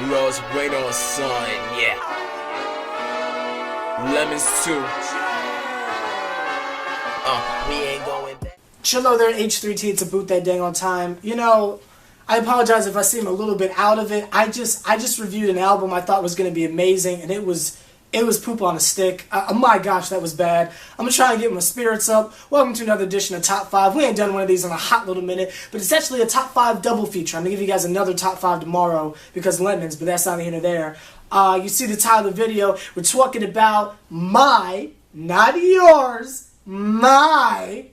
Los Buenos son, yeah. Lemons too. We ain't going back. Chillo there, H+III+T. It's a boot that dang on time. You know, I apologize if I seem a little bit out of it. I just reviewed an album I thought was going to be amazing, and it was poop on a stick. My gosh, that was bad. I'm going to try and get my spirits up. Welcome to another edition of Top 5. We ain't done one of these in a hot little minute, but it's actually a Top 5 double feature. I'm going to give you guys another Top 5 tomorrow because lemons, but that's neither here nor there. You see the title of the video. We're talking about my, not yours, my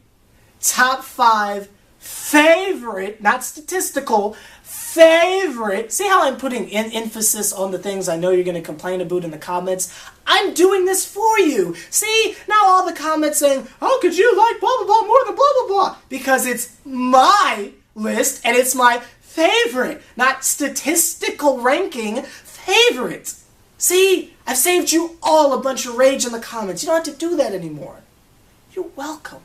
Top 5 favorite, not statistical, favorite. See how I'm putting emphasis on the things I know you're going to complain about in the comments? I'm doing this for you. See, now all the comments saying, how could you like blah, blah, blah more than blah, blah, blah? Because it's my list and it's my favorite, not statistical ranking, favorite. See, I've saved you all a bunch of rage in the comments. You don't have to do that anymore. You're welcome.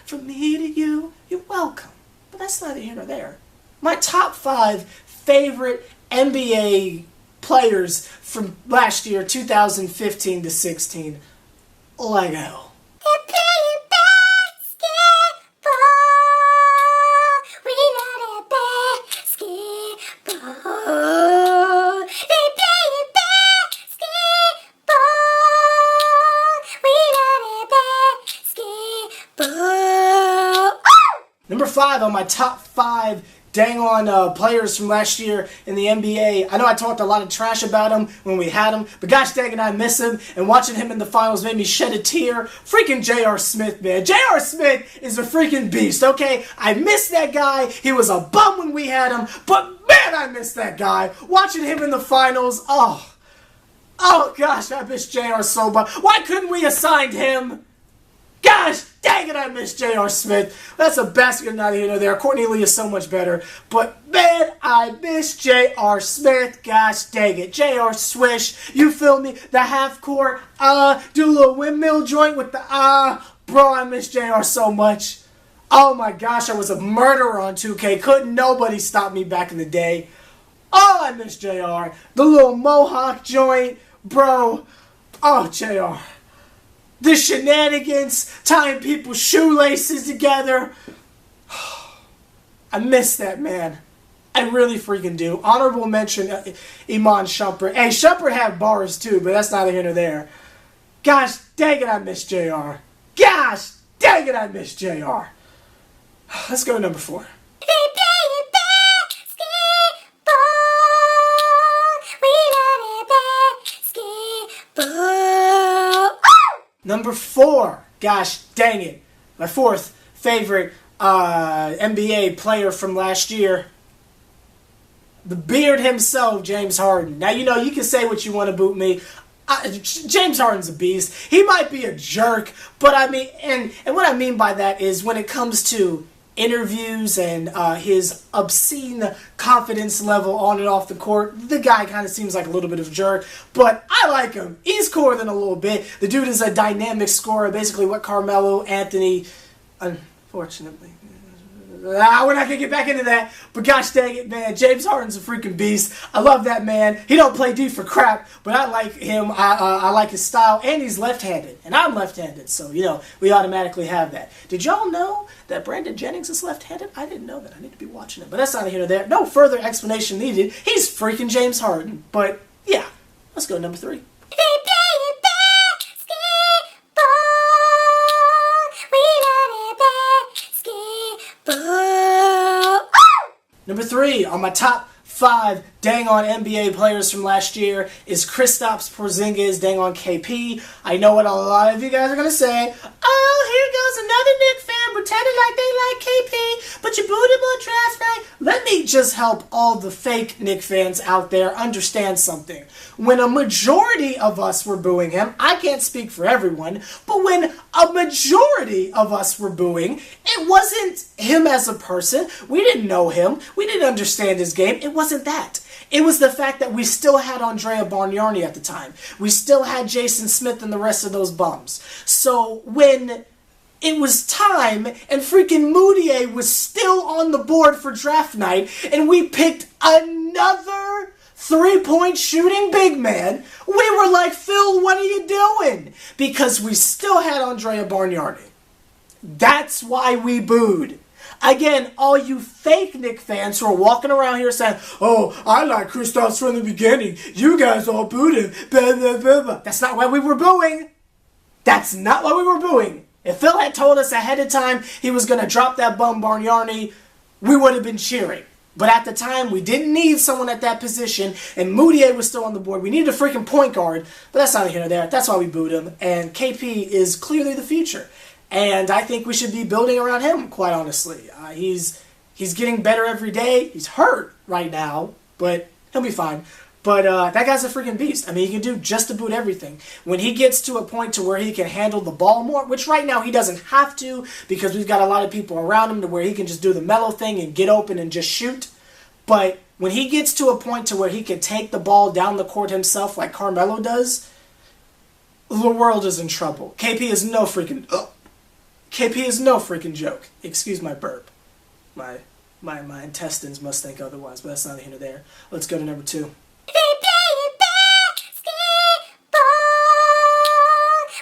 From me to you, you're welcome. But that's neither here nor there. My top 5 favorite NBA players from last year, 2015 to 16. Lego. They're playing basketball. We love that basketball. They playing basketball. We love that basketball. Number 5 on my top 5 dang on players from last year in the NBA. I know I talked a lot of trash about him when we had him, but gosh dang it, I miss him, and watching him in the finals made me shed a tear. Freaking J.R. Smith, man. J.R. Smith is a freaking beast, okay? I miss that guy. He was a bum when we had him, but man, I miss that guy. Watching him in the finals, oh gosh, I miss J.R. so much. Why couldn't we have signed him? Gosh, dang it, I miss J.R. Smith. That's a basket neither here nor there. Courtney Lee is so much better. But, man, I miss J.R. Smith. Gosh, dang it. J.R. Swish. You feel me? The half court, do a little windmill joint with the, Bro, I miss J.R. so much. Oh, my gosh, I was a murderer on 2K. Couldn't nobody stop me back in the day. Oh, I miss J.R. The little mohawk joint. Bro. Oh, J.R. The shenanigans, tying people's shoelaces together. I miss that, man. I really freaking do. Honorable mention, Iman Shumpert. Hey, Shumpert had bars too, but that's neither here nor there. Gosh, dang it, I miss JR. Gosh, dang it, I miss JR. Let's go to number 4. Number 4, gosh dang it, my 4th favorite NBA player from last year, the beard himself, James Harden. Now, you know, you can say what you want to boot me. James Harden's a beast. He might be a jerk, but I mean, and what I mean by that is when it comes to interviews and his obscene confidence level on and off the court, the guy kind of seems like a little bit of a jerk, but I like him. He's cooler than a little bit. The dude is a dynamic scorer, basically what Carmelo Anthony, unfortunately, we're not going to get back into that, but gosh dang it, man, James Harden's a freaking beast. I love that man. He don't play D for crap, but I like him. I like his style, and he's left-handed, and I'm left-handed, so, you know, we automatically have that. Did y'all know that Brandon Jennings is left-handed? I didn't know that. I need to be watching it, but that's neither here nor there. No further explanation needed. He's freaking James Harden, but, yeah, let's go to number 3. Number 3 on my top 5 dang on NBA players from last year is Kristaps Porzingis, dang on KP. I know what a lot of you guys are going to say. Oh, here goes another Knick fan pretending like they like KP, but you booed him on draft night. Let me just help all the fake Knick fans out there understand something. When a majority of us were booing him, I can't speak for everyone, but when a majority of us were booing, it wasn't him as a person. We didn't know him. We didn't understand his game. It wasn't that. It was the fact that we still had Andrea Bargnani at the time. We still had Jason Smith and the rest of those bums. So when it was time and freaking Moutier was still on the board for draft night and we picked another three-point shooting big man, we were like, Phil, what are you doing? Because we still had Andrea Bargnani. That's why we booed. Again, all you fake Knick fans who are walking around here saying, oh, I like Kristaps from the beginning. You guys all booed him. Blah, blah, blah, blah. That's not why we were booing. That's not why we were booing. If Phil had told us ahead of time he was going to drop that bum Bargnani, we would have been cheering. But at the time, we didn't need someone at that position, and Moutier was still on the board. We needed a freaking point guard, but that's neither here nor there. That's why we booed him, and KP is clearly the future. And I think we should be building around him, quite honestly. He's getting better every day. He's hurt right now, but he'll be fine. But that guy's a freaking beast. I mean, he can do just about everything. When he gets to a point to where he can handle the ball more, which right now he doesn't have to because we've got a lot of people around him to where he can just do the Melo thing and get open and just shoot. But when he gets to a point to where he can take the ball down the court himself like Carmelo does, the world is in trouble. KP is no freaking joke. Excuse my burp. My intestines must think otherwise, but that's neither here nor there. Let's go to number 2. They play basketball.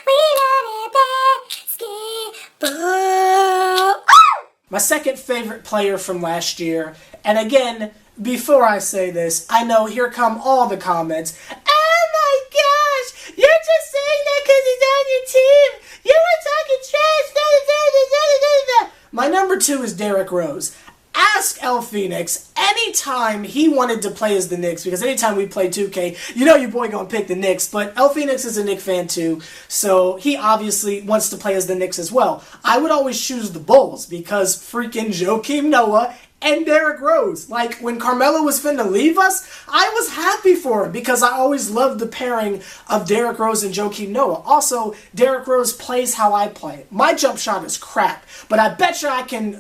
We love basketball. My second favorite player from last year, and again, before I say this, I know here come all the comments. Oh my gosh, you're just saying that because he's on your team. You were talking trash. My number 2 is Derrick Rose. Ask El Phoenix anytime he wanted to play as the Knicks, because anytime we play 2K, you know your boy gonna pick the Knicks, but El Phoenix is a Knicks fan too, so he obviously wants to play as the Knicks as well. I would always choose the Bulls because freaking Joakim Noah and Derrick Rose. Like, when Carmelo was finna leave us, I was happy for him because I always loved the pairing of Derrick Rose and Joakim Noah. Also, Derrick Rose plays how I play. My jump shot is crap, but I bet you I can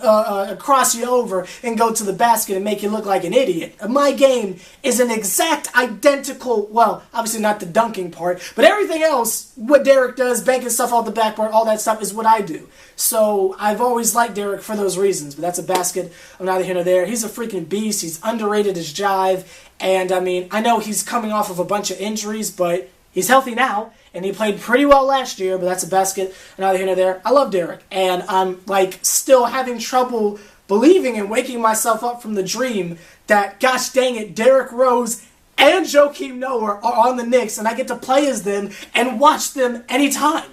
cross you over and go to the basket and make you look like an idiot. My game is an exact identical, well, obviously not the dunking part, but everything else, what Derrick does, banking stuff off the backboard, all that stuff is what I do. So I've always liked Derrick for those reasons, but that's a basket. I'm neither here nor there. He's a freaking beast. He's underrated as jive. And, I mean, I know he's coming off of a bunch of injuries, but he's healthy now. And he played pretty well last year, but that's a basket. Neither here nor there. I love Derrick. And I'm, like, still having trouble believing and waking myself up from the dream that, gosh dang it, Derrick Rose and Joakim Noah are on the Knicks, and I get to play as them and watch them anytime.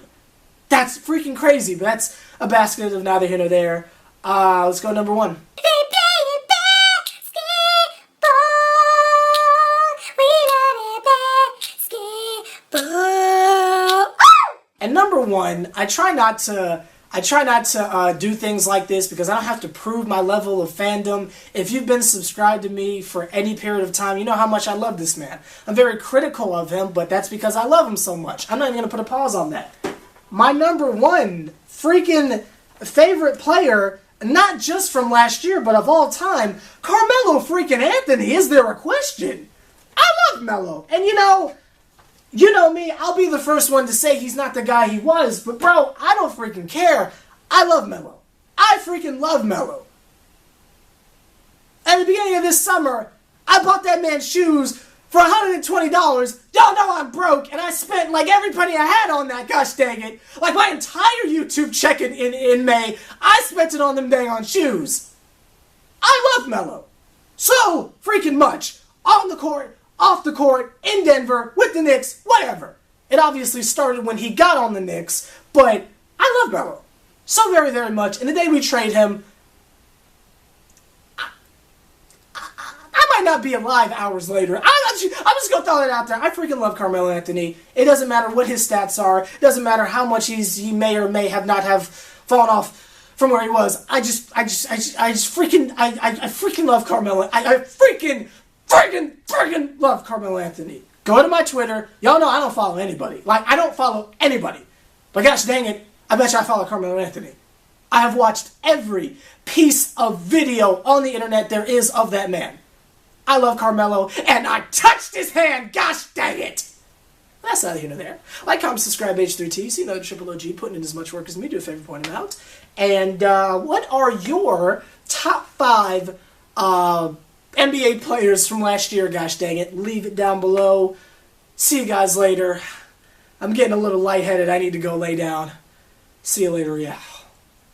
That's freaking crazy, but that's a basket of neither here nor there. Let's go number 1. They play basketball. We love basketball. And number 1, I try not to do things like this because I don't have to prove my level of fandom. If you've been subscribed to me for any period of time, you know how much I love this man. I'm very critical of him, but that's because I love him so much. I'm not even going to put a pause on that. My number 1 freaking favorite player, not just from last year, but of all time, Carmelo freaking Anthony. Is there a question? I love Melo. And you know me, I'll be the first one to say he's not the guy he was, but bro, I don't freaking care. I love Melo. I freaking love Melo. At the beginning of this summer, I bought that man shoes for $120. Y'all know I'm broke, and I spent like every penny I had on that, gosh dang it. Like my entire YouTube check in May, I spent it on them dang on shoes. I love Melo. So freaking much. On the court, off the court, in Denver, with the Knicks, whatever. It obviously started when he got on the Knicks, but I love Melo. So very, very much. And the day we trade him, I might not be alive hours later. I'm just going to throw that out there. I freaking love Carmelo Anthony. It doesn't matter what his stats are. It doesn't matter how much he may or may have not have fallen off from where he was. I freaking love Carmelo. I freaking love Carmelo Anthony. Go to my Twitter. Y'all know I don't follow anybody. Like, I don't follow anybody. But gosh dang it, I bet you I follow Carmelo Anthony. I have watched every piece of video on the internet there is of that man. I love Carmelo, and I touched his hand, gosh dang it! That's neither here nor there. Like, comment, subscribe, H+III+T, so you know the Triple OG putting in as much work as me, do a favor, point him out. And what are your top 5 NBA players from last year, gosh dang it. Leave it down below. See you guys later. I'm getting a little lightheaded. I need to go lay down. See you later, yeah.